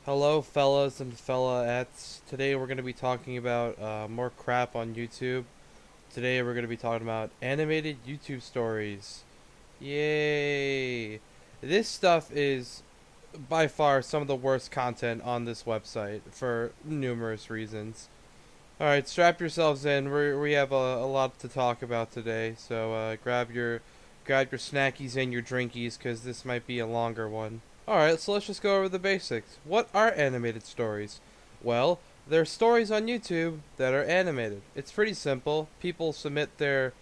Hello, fellas and fellaettes. Today we're going to be talking about more crap on YouTube. Today we're going to be talking about animated YouTube stories. Yay! This stuff is by far some of the worst content on this website for numerous reasons. Alright, strap yourselves in. We have a lot to talk about today, so grab your snackies and your drinkies because this might be a longer one. Alright, so let's just go over the basics. What are animated stories? Well, they're stories on YouTube that are animated. It's pretty simple. People submit their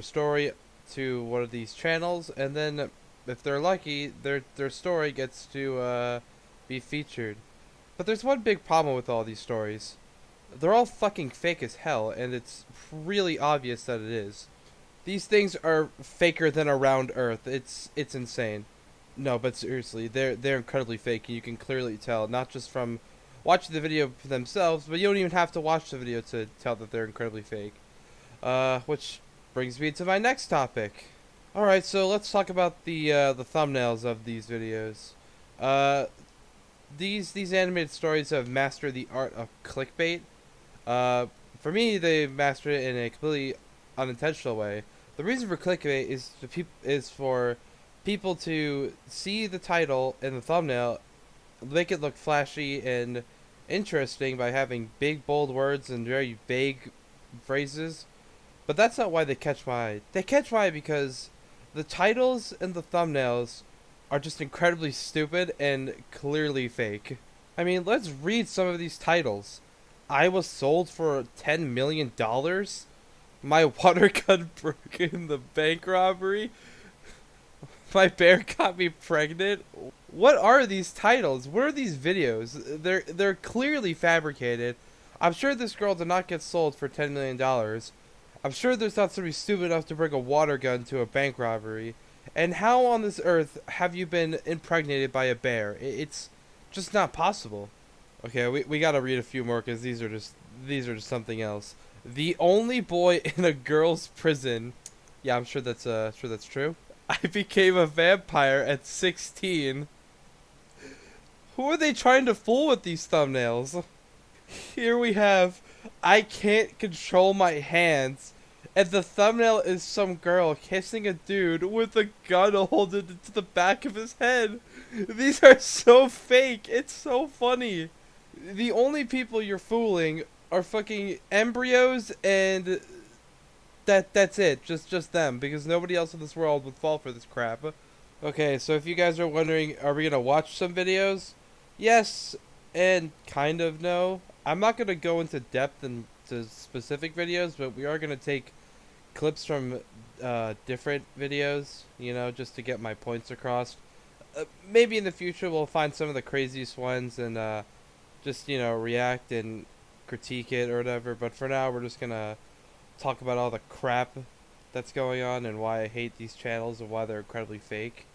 story to one of these channels, and then if they're lucky, their story gets to be featured. But there's one big problem with all these stories. They're all fucking fake as hell, and it's really obvious that it is. These things are faker than a round Earth. It's insane. No, but seriously, they're incredibly fake, and you can clearly tell, not just from watching the video for themselves, but you don't even have to watch the video to tell that they're incredibly fake. Which brings me to my next topic. All right, so let's talk about the thumbnails of these videos. Uh, these animated stories have mastered the art of clickbait. Uh, for me, they mastered it in a completely unintentional way. The reason for clickbait is for people to see the title and the thumbnail, make it look flashy and interesting by having big bold words and very vague phrases. But that's not why they catch my eye. They catch my eye because the titles and the thumbnails are just incredibly stupid and clearly fake. I mean, let's read some of these titles. I was sold for $10 million. My water gun broke in the bank robbery. My bear got me pregnant. What are these titles? What are these videos? They're clearly fabricated. I'm sure this girl did not get sold for $10 million. I'm sure there's not somebody stupid enough to bring a water gun to a bank robbery. And how on this earth have you been impregnated by a bear? It's just not possible. Okay, we gotta read a few more because these are just something else. The only boy in a girl's prison. Yeah, I'm sure that's true. I became a vampire at 16. Who are they trying to fool with these thumbnails? Here we have I can't control my hands. And the thumbnail is some girl kissing a dude with a gun holding to the back of his head. These are so fake. It's so funny. The only people you're fooling are fucking embryos and that's it. Just them because nobody else in this world would fall for this crap. Okay, so if you guys are wondering, are we gonna watch some videos? Yes, and kind of no. I'm not gonna go into depth into specific videos, but we are gonna take clips from different videos, just to get my points across. Maybe in the future we'll find some of the craziest ones and just react and critique it or whatever. But for now, we're just gonna talk about all the crap that's going on and why I hate these channels and why they're incredibly fake.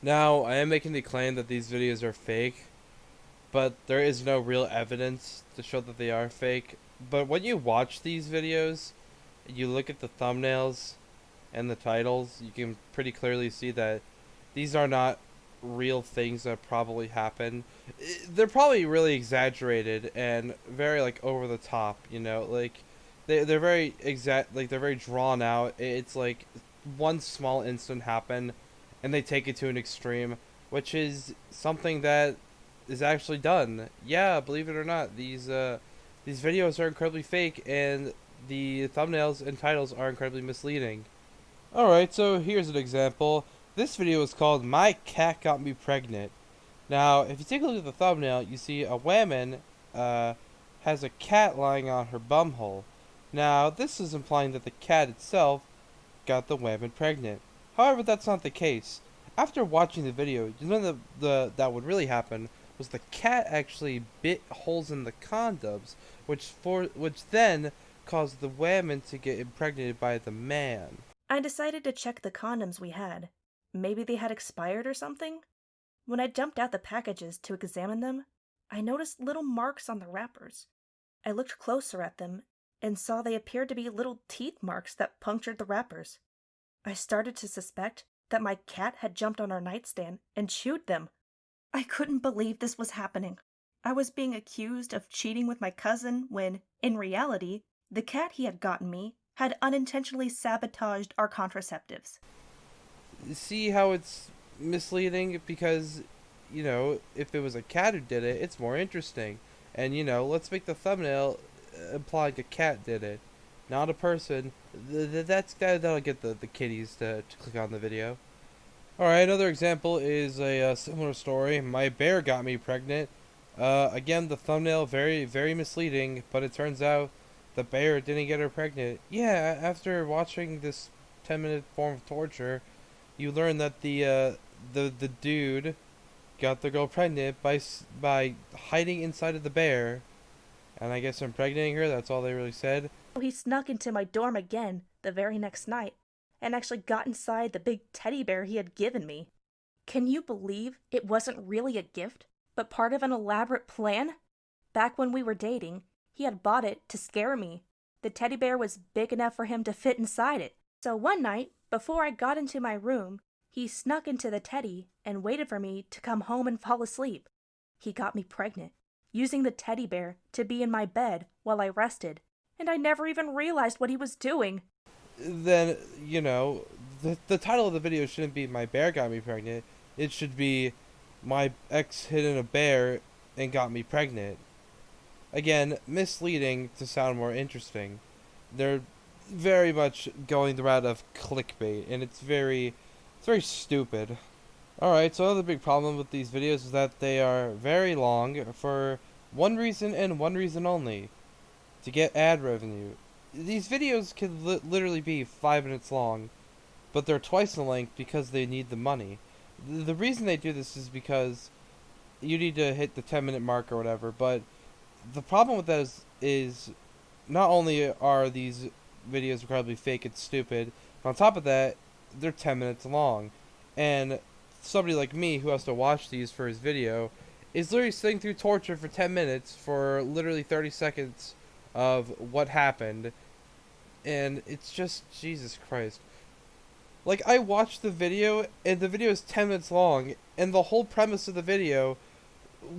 Now, I am making the claim that these videos are fake, but there is no real evidence to show that they are fake. But when you watch these videos, you look at the thumbnails and the titles, you can pretty clearly see that these are not real things that probably happen. They're probably really exaggerated and very like over the top, like they're very exact, like they're very drawn out. It's like one small incident happened and they take it to an extreme, which is something that is actually done. Yeah, believe it or not, these videos are incredibly fake and the thumbnails and titles are incredibly misleading. Alright, so here's an example. This video is called My Cat Got Me Pregnant. Now, if you take a look at the thumbnail, you see a woman has a cat lying on her bumhole. Now, this is implying that the cat itself got the woman pregnant. However, that's not the case. After watching the video, you know that what really happened was the cat actually bit holes in the condoms, which then caused the woman to get impregnated by the man. I decided to check the condoms we had. Maybe they had expired or something? When I dumped out the packages to examine them, I noticed little marks on the wrappers. I looked closer at them and saw they appeared to be little teeth marks that punctured the wrappers. I started to suspect that my cat had jumped on our nightstand and chewed them. I couldn't believe this was happening. I was being accused of cheating with my cousin when, in reality, the cat he had gotten me had unintentionally sabotaged our contraceptives. See how it's misleading? Because, if it was a cat who did it, it's more interesting. And, let's make the thumbnail implying a cat did it, not a person. That'll get the kitties to click on the video. Alright, another example is a similar story. My bear got me pregnant. Again, the thumbnail very, very misleading, but it turns out the bear didn't get her pregnant. Yeah, after watching this 10-minute form of torture, you learn that the dude got the girl pregnant by hiding inside of the bear, and I guess impregnating her. That's all they really said. He snuck into my dorm again the very next night and actually got inside the big teddy bear he had given me. Can you believe it wasn't really a gift, but part of an elaborate plan? Back when we were dating, he had bought it to scare me. The teddy bear was big enough for him to fit inside it. So one night, before I got into my room, he snuck into the teddy and waited for me to come home and fall asleep. He got me pregnant, using the teddy bear to be in my bed while I rested, and I never even realized what he was doing. Then, the title of the video shouldn't be "My bear got me pregnant." It should be "My ex hid in a bear and got me pregnant." Again, misleading to sound more interesting. They're very much going the route of clickbait, and it's very stupid. Alright, so another big problem with these videos is that they are very long for one reason and one reason only: to get ad revenue. These videos can literally be 5 minutes long, but they're twice the length because they need the money. The reason they do this is because you need to hit the 10-minute mark or whatever, but the problem with that is not only are these videos incredibly fake and stupid, but on top of that, they're 10 minutes long. And somebody like me who has to watch these for his video is literally sitting through torture for 10 minutes for literally 30 seconds of what happened. And it's just, Jesus Christ. Like, I watched the video, and the video is 10 minutes long, and the whole premise of the video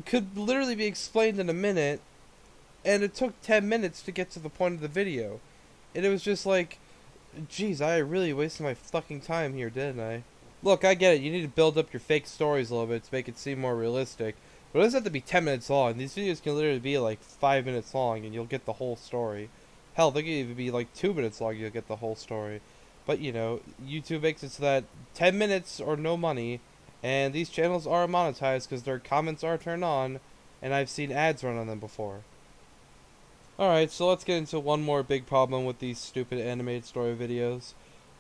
could literally be explained in a minute, and it took 10 minutes to get to the point of the video. And it was just like, geez, I really wasted my fucking time here, didn't I? Look, I get it, you need to build up your fake stories a little bit to make it seem more realistic, but it doesn't have to be 10 minutes long. These videos can literally be like 5 minutes long, and you'll get the whole story. Hell, they can even be like 2 minutes long, you'll get the whole story. But, YouTube makes it so that 10 minutes or no money, and these channels are monetized because their comments are turned on, and I've seen ads run on them before. Alright, so let's get into one more big problem with these stupid animated story videos.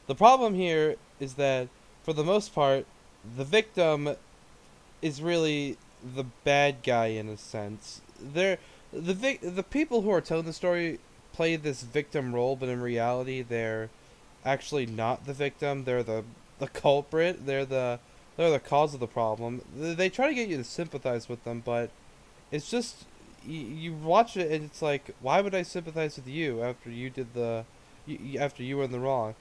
The problem here is that, for the most part, the victim is really the bad guy in a sense. The people who are telling the story play this victim role, but in reality they're actually not the victim. They're the culprit. They're the cause of the problem. They try to get you to sympathize with them, but it's just you watch it and it's like, why would I sympathize with you after you did after you were in the wrong?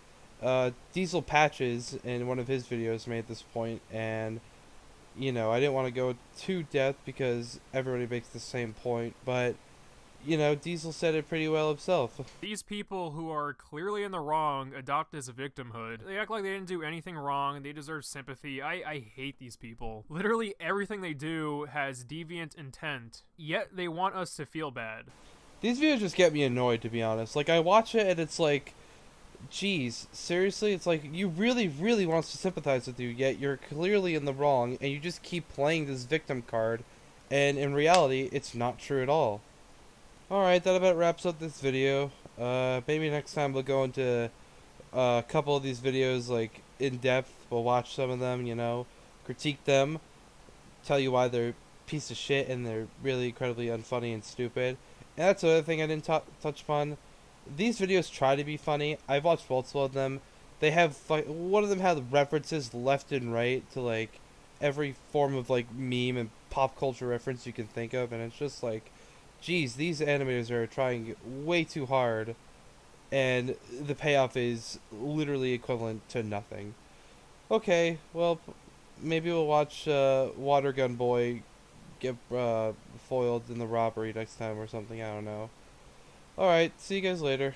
Diesel Patches in one of his videos made this point, and I didn't want to go to depth because everybody makes the same point, but Diesel said it pretty well himself. These people who are clearly in the wrong adopt as a victimhood. They act like they didn't do anything wrong and they deserve sympathy. I hate these people. Literally everything they do has deviant intent, yet they want us to feel bad. These videos just get me annoyed, to be honest. Like, I watch it and it's like, geez, seriously? It's like, you really, really wants to sympathize with you, yet you're clearly in the wrong, and you just keep playing this victim card, and in reality, it's not true at all. Alright, that about wraps up this video. Maybe next time we'll go into a couple of these videos, like, in depth. We'll watch some of them, critique them, tell you why they're a piece of shit and they're really incredibly unfunny and stupid. And that's another thing I didn't touch upon. These videos try to be funny. I've watched multiple of them. They have, like, one of them had references left and right to, like, every form of, like, meme and pop culture reference you can think of, and it's just like, geez, these animators are trying way too hard, and the payoff is literally equivalent to nothing. Okay, well, maybe we'll watch Water Gun Boy get foiled in the robbery next time or something. I don't know. All right, see you guys later.